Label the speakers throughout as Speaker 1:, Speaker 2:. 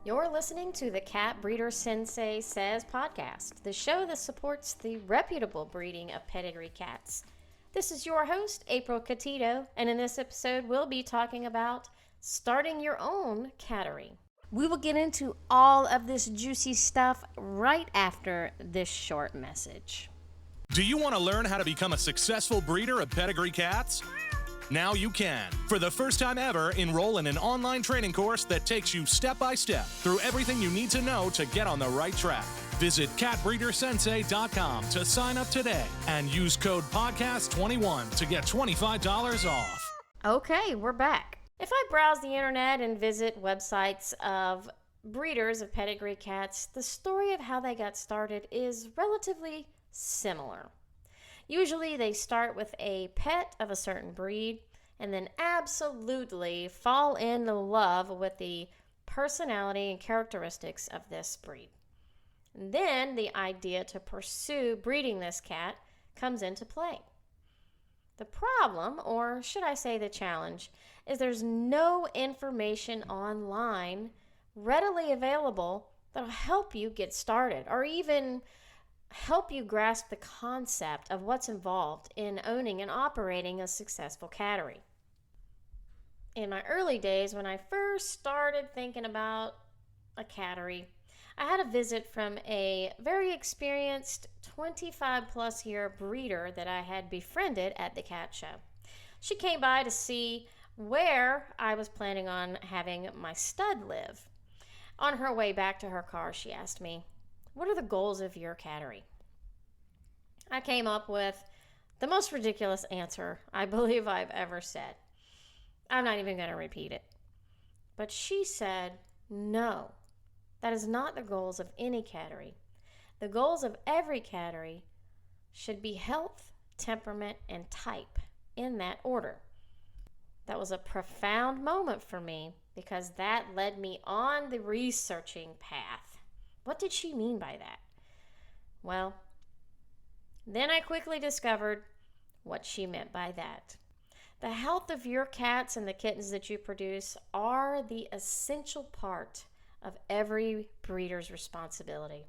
Speaker 1: You're listening to the Cat Breeder Sensei Says podcast, the show that supports the reputable breeding of pedigree cats. This is your host, April Catito, and in this episode, we'll be talking about starting your own cattery. We will get into all of this juicy stuff right after this short message.
Speaker 2: Do you want to learn how to become a successful breeder of pedigree cats? Now you can. For the first time ever, enroll in an online training course that takes you step by step through everything you need to know to get on the right track. Visit catbreedersensei.com to sign up today and use code PODCAST21 to get $25 off.
Speaker 1: Okay, we're back. If I browse the internet and visit websites of breeders of pedigree cats, the story of how they got started is relatively similar. Usually they start with a pet of a certain breed and then absolutely fall in love with the personality and characteristics of this breed. And then the idea to pursue breeding this cat comes into play. The problem, or should I say the challenge, is there's no information online readily available that'll help you get started or even help you grasp the concept of what's involved in owning and operating a successful cattery. In my early days, when I first started thinking about a cattery, I had a visit from a very experienced 25 plus year breeder that I had befriended at the cat show. She came by to see where I was planning on having my stud live. On her way back to her car, she asked me, "What are the goals of your cattery?" I came up with the most ridiculous answer I believe I've ever said. I'm not even going to repeat it. But she said, "No, that is not the goals of any cattery. The goals of every cattery should be health, temperament, and type in that order." That was a profound moment for me because that led me on the researching path. What did she mean by that? Well, then I quickly discovered what she meant by that. The health of your cats and the kittens that you produce are the essential part of every breeder's responsibility.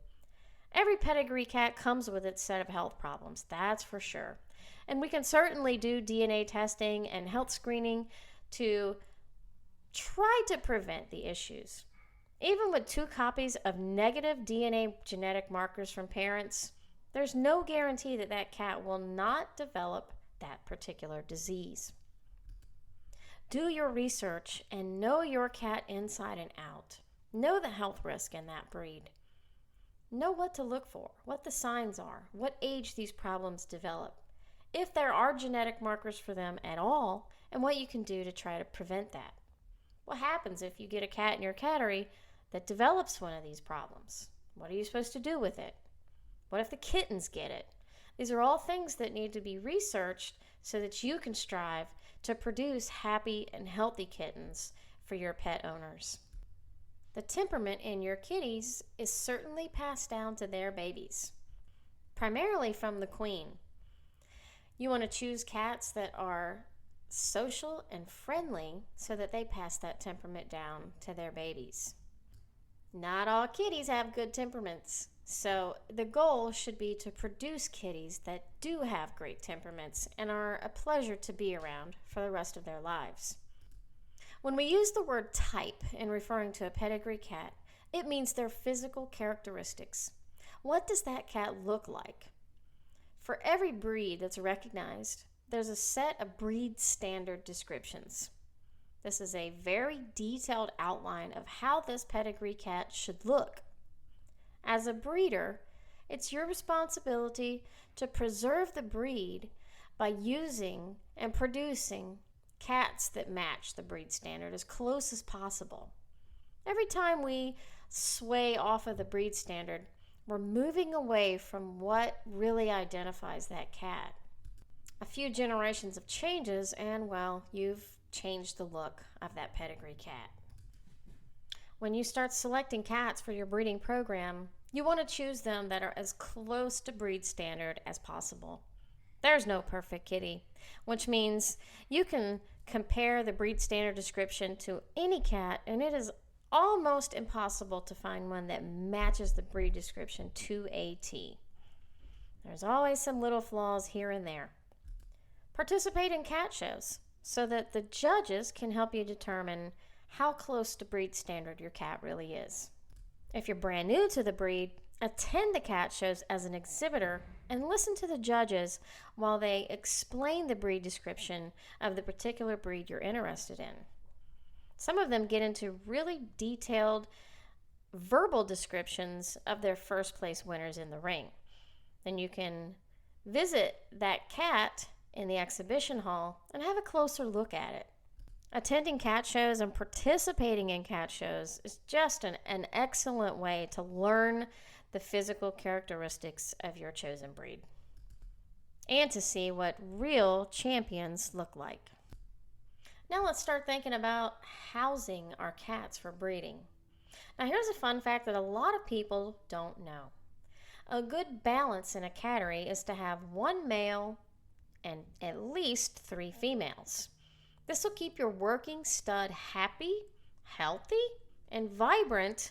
Speaker 1: Every pedigree cat comes with its set of health problems, that's for sure. And we can certainly do DNA testing and health screening to try to prevent the issues. Even with 2 copies of negative DNA genetic markers from parents, there's no guarantee that that cat will not develop that particular disease. Do your research and know your cat inside and out. Know the health risk in that breed. Know what to look for, what the signs are, what age these problems develop, if there are genetic markers for them at all, and what you can do to try to prevent that. What happens if you get a cat in your cattery that develops one of these problems? What are you supposed to do with it? What if the kittens get it? These are all things that need to be researched so that you can strive to produce happy and healthy kittens for your pet owners. The temperament in your kitties is certainly passed down to their babies, primarily from the queen. You want to choose cats that are social and friendly so that they pass that temperament down to their babies. Not all kitties have good temperaments, so the goal should be to produce kitties that do have great temperaments and are a pleasure to be around for the rest of their lives. When we use the word type in referring to a pedigree cat, it means their physical characteristics. What does that cat look like? For every breed that's recognized, there's a set of breed standard descriptions. This is a very detailed outline of how this pedigree cat should look. As a breeder, it's your responsibility to preserve the breed by using and producing cats that match the breed standard as close as possible. Every time we sway off of the breed standard, we're moving away from what really identifies that cat. A few generations of changes and, well, you've changed the look of that pedigree cat. When you start selecting cats for your breeding program, you want to choose them that are as close to breed standard as possible. There's no perfect kitty, which means you can compare the breed standard description to any cat and it is almost impossible to find one that matches the breed description to a T. There's always some little flaws here and there. Participate in cat shows so that the judges can help you determine how close to breed standard your cat really is. If you're brand new to the breed, attend the cat shows as an exhibitor and listen to the judges while they explain the breed description of the particular breed you're interested in. Some of them get into really detailed verbal descriptions of their first place winners in the ring. Then you can visit that cat in the exhibition hall and have a closer look at it. Attending cat shows and participating in cat shows is just an excellent way to learn the physical characteristics of your chosen breed and to see what real champions look like. Now let's start thinking about housing our cats for breeding. Now here's a fun fact that a lot of people don't know. A good balance in a cattery is to have one male and at least 3 females. This will keep your working stud happy, healthy, and vibrant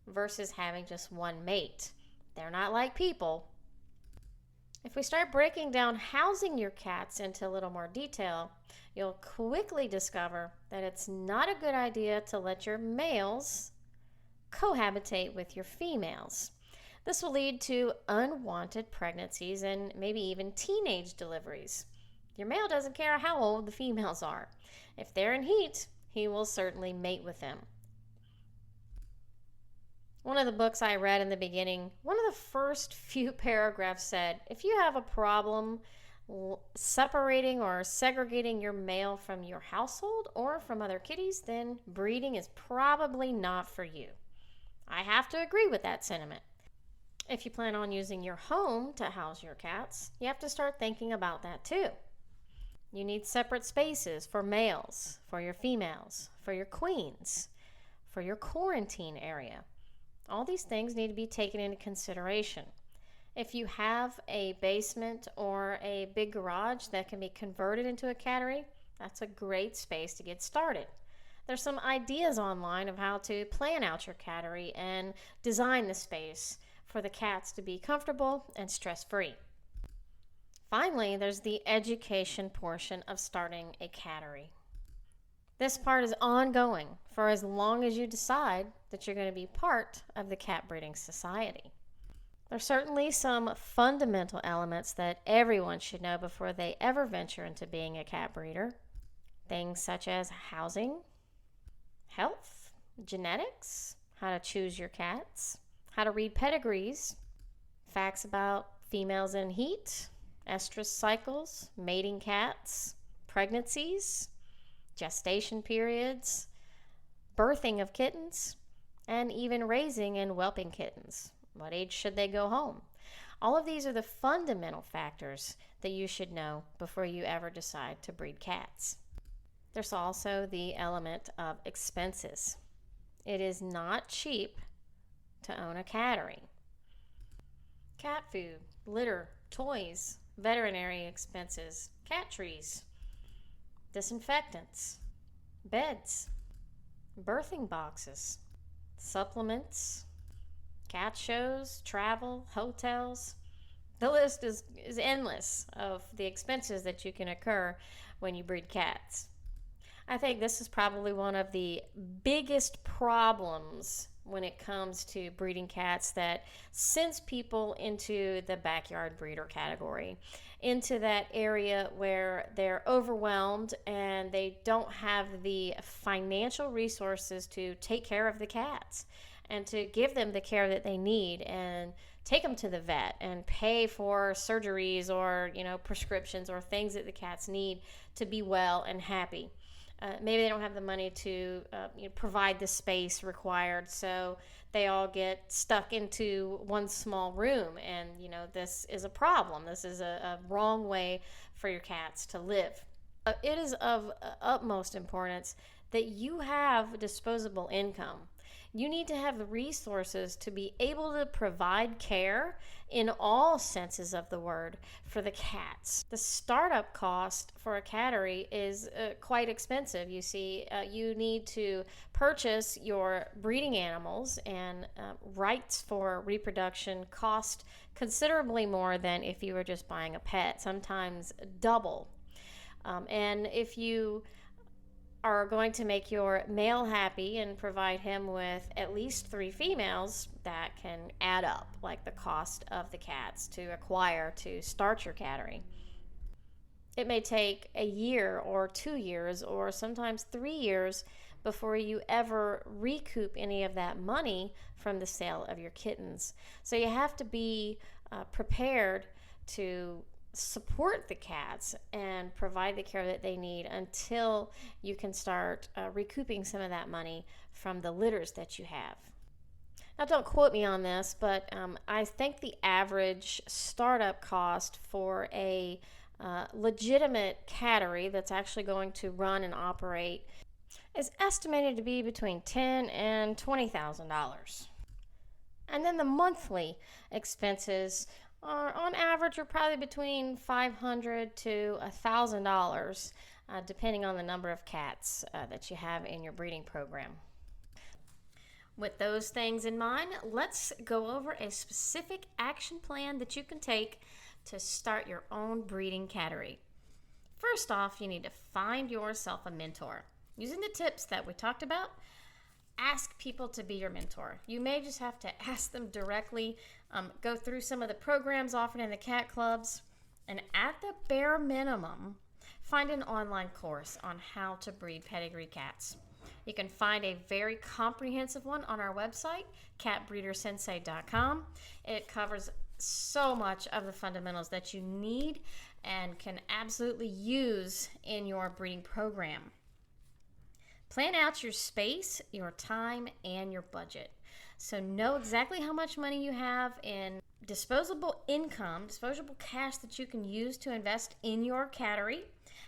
Speaker 1: versus having just one mate. They're not like people. If we start breaking down housing your cats into a little more detail, you'll quickly discover that it's not a good idea to let your males cohabitate with your females. This will lead to unwanted pregnancies and maybe even teenage deliveries. Your male doesn't care how old the females are. If they're in heat, he will certainly mate with them. One of the books I read in the beginning, one of the first few paragraphs said, if you have a problem separating or segregating your male from your household or from other kitties, then breeding is probably not for you. I have to agree with that sentiment. If you plan on using your home to house your cats, you have to start thinking about that too. You need separate spaces for males, for your females, for your queens, for your quarantine area. All these things need to be taken into consideration. If you have a basement or a big garage that can be converted into a cattery, that's a great space to get started. There's some ideas online of how to plan out your cattery and design the space for the cats to be comfortable and stress-free. Finally, there's the education portion of starting a cattery. This part is ongoing for as long as you decide that you're going to be part of the cat breeding society. There's certainly some fundamental elements that everyone should know before they ever venture into being a cat breeder. Things such as housing, health, genetics, how to choose your cats, how to read pedigrees, facts about females in heat, estrus cycles, mating cats, pregnancies, gestation periods, birthing of kittens, and even raising and whelping kittens. What age should they go home? All of these are the fundamental factors that you should know before you ever decide to breed cats. There's also the element of expenses. It is not cheap to own a cattery. Cat food, litter, toys, veterinary expenses, cat trees, disinfectants, beds, birthing boxes, supplements, cat shows, travel, hotels. The list is endless of the expenses that you can incur when you breed cats. I think this is probably one of the biggest problems when it comes to breeding cats that sends people into the backyard breeder category, into that area where they're overwhelmed and they don't have the financial resources to take care of the cats and to give them the care that they need and take them to the vet and pay for surgeries or prescriptions or things that the cats need to be well and happy. Maybe they don't have the money to provide the space required, so they all get stuck into one small room, and this is a problem. This is a wrong way for your cats to live. It is of utmost importance that you have disposable income. You need to have the resources to be able to provide care in all senses of the word for the cats. The startup cost for a cattery is quite expensive. You see, you need to purchase your breeding animals, and rights for reproduction cost considerably more than if you were just buying a pet, sometimes double. And if you are going to make your male happy and provide him with at least 3 females, that can add up, like the cost of the cats to acquire to start your cattery. It may take a year or 2 years or sometimes 3 years before you ever recoup any of that money from the sale of your kittens. So you have to be prepared to support the cats and provide the care that they need until you can start recouping some of that money from the litters that you have. Now, don't quote me on this, but I think the average startup cost for a legitimate cattery that's actually going to run and operate is estimated to be between $10,000 and $20,000. And then the monthly expenses are, on average, are probably between $500 to $1,000, depending on the number of cats that you have in your breeding program. With those things in mind, let's go over a specific action plan that you can take to start your own breeding cattery. First off, you need to find yourself a mentor. Using the tips that we talked about, ask people to be your mentor. You may just have to ask them directly, go through some of the programs offered in the cat clubs, and at the bare minimum, find an online course on how to breed pedigree cats. You can find a very comprehensive one on our website, catbreedersensei.com. It covers so much of the fundamentals that you need and can absolutely use in your breeding program. Plan out your space, your time, and your budget. So know exactly how much money you have in disposable income, disposable cash that you can use to invest in your cattery,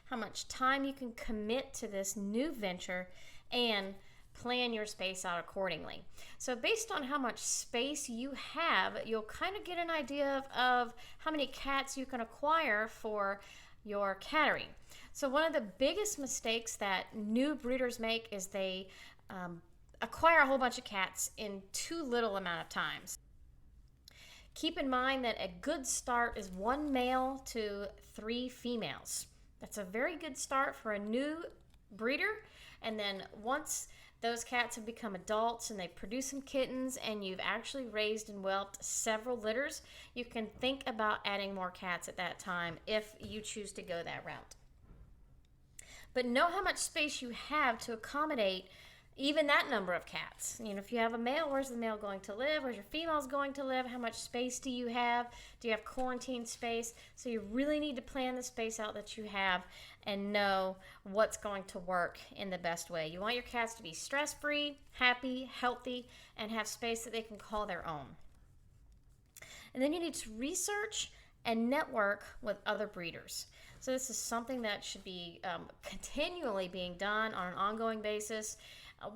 Speaker 1: how much time you can commit to this new venture, and plan your space out accordingly. So based on how much space you have, you'll kind of get an idea of how many cats you can acquire for your cattery. So one of the biggest mistakes that new breeders make is they acquire a whole bunch of cats in too little amount of time. Keep in mind that a good start is 1 male to 3 females. That's a very good start for a new breeder. And then once those cats have become adults and they produce some kittens and you've actually raised and whelped several litters, you can think about adding more cats at that time if you choose to go that route. But know how much space you have to accommodate even that number of cats. You know, if you have a male, where's the male going to live? Where's your females going to live? How much space do you have? Do you have quarantine space? So you really need to plan the space out that you have and know what's going to work in the best way. You want your cats to be stress-free, happy, healthy, and have space that they can call their own. And then you need to research and network with other breeders. So this is something that should be continually being done on an ongoing basis.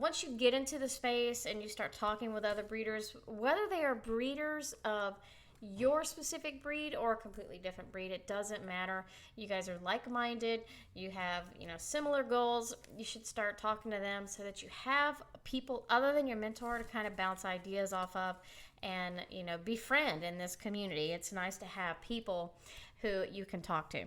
Speaker 1: Once you get into the space and you start talking with other breeders, whether they are breeders of your specific breed or a completely different breed, it doesn't matter. You guys are like-minded, you have, similar goals. You should start talking to them so that you have people other than your mentor to kind of bounce ideas off of and, befriend in this community. It's nice to have people who you can talk to.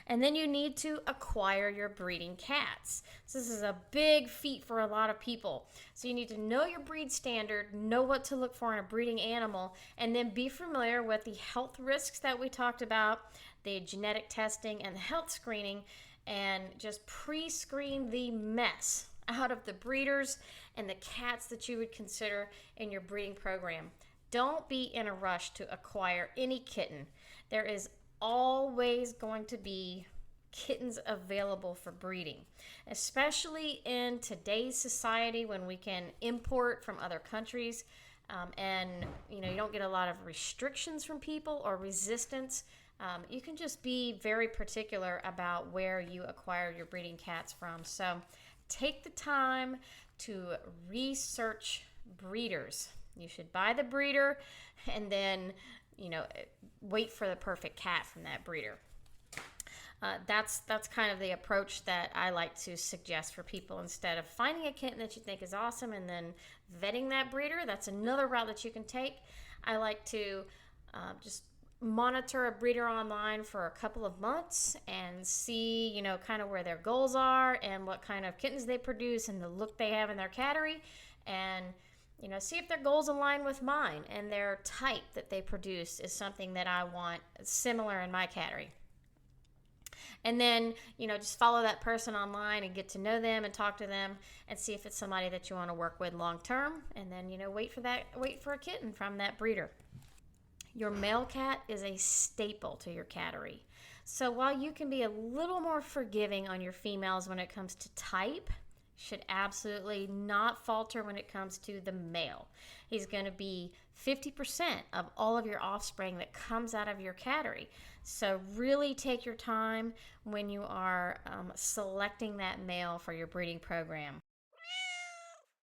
Speaker 1: And then you need to acquire your breeding cats. So this is a big feat for a lot of people. So you need to know your breed standard, know what to look for in a breeding animal, and then be familiar with the health risks that we talked about, the genetic testing and the health screening, and just pre-screen the mess out of the breeders and the cats that you would consider in your breeding program. Don't be in a rush to acquire any kitten. There is always going to be kittens available for breeding, especially in today's society when we can import from other countries and you don't get a lot of restrictions from people or resistance. You can just be very particular about where you acquire your breeding cats from. So take the time to research breeders. You should buy the breeder and then, wait for the perfect cat from that breeder. That's kind of the approach that I like to suggest for people. Instead of finding a kitten that you think is awesome and then vetting that breeder, that's another route that you can take. I like to just monitor a breeder online for a couple of months and see, kind of where their goals are and what kind of kittens they produce and the look they have in their cattery, and see if their goals align with mine and their type that they produce is something that I want similar in my cattery. And then, just follow that person online and get to know them and talk to them and see if it's somebody that you want to work with long term. And then, wait for a kitten from that breeder. Your male cat is a staple to your cattery. So while you can be a little more forgiving on your females when it comes to type, should absolutely not falter when it comes to the male. He's going to be 50% of all of your offspring that comes out of your cattery. So really take your time when you are selecting that male for your breeding program.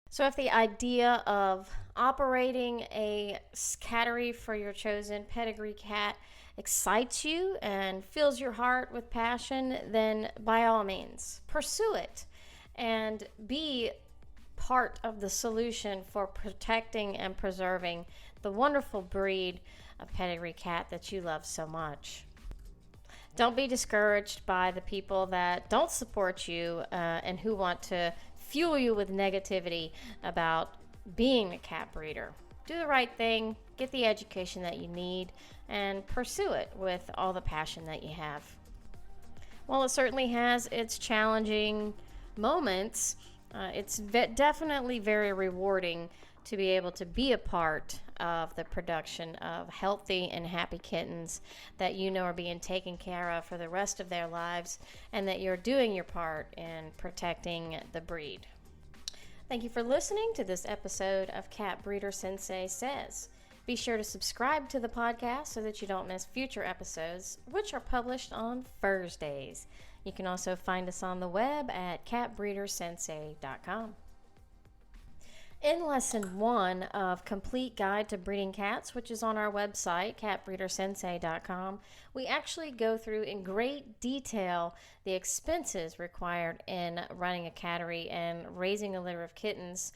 Speaker 1: So if the idea of operating a cattery for your chosen pedigree cat excites you and fills your heart with passion, then by all means, pursue it and be part of the solution for protecting and preserving the wonderful breed of pedigree cat that you love so much. Don't be discouraged by the people that don't support you and who want to fuel you with negativity about being a cat breeder. Do the right thing, get the education that you need, and pursue it with all the passion that you have. While it certainly has its challenging moments, it's definitely very rewarding to be able to be a part of the production of healthy and happy kittens that are being taken care of for the rest of their lives, and that you're doing your part in protecting the breed. Thank you for listening to this episode of Cat Breeder Sensei Says. Be sure to subscribe to the podcast so that you don't miss future episodes, which are published on Thursdays. You can also find us on the web at catbreedersensei.com. In Lesson 1 of Complete Guide to Breeding Cats, which is on our website, catbreedersensei.com, we actually go through in great detail the expenses required in running a cattery and raising a litter of kittens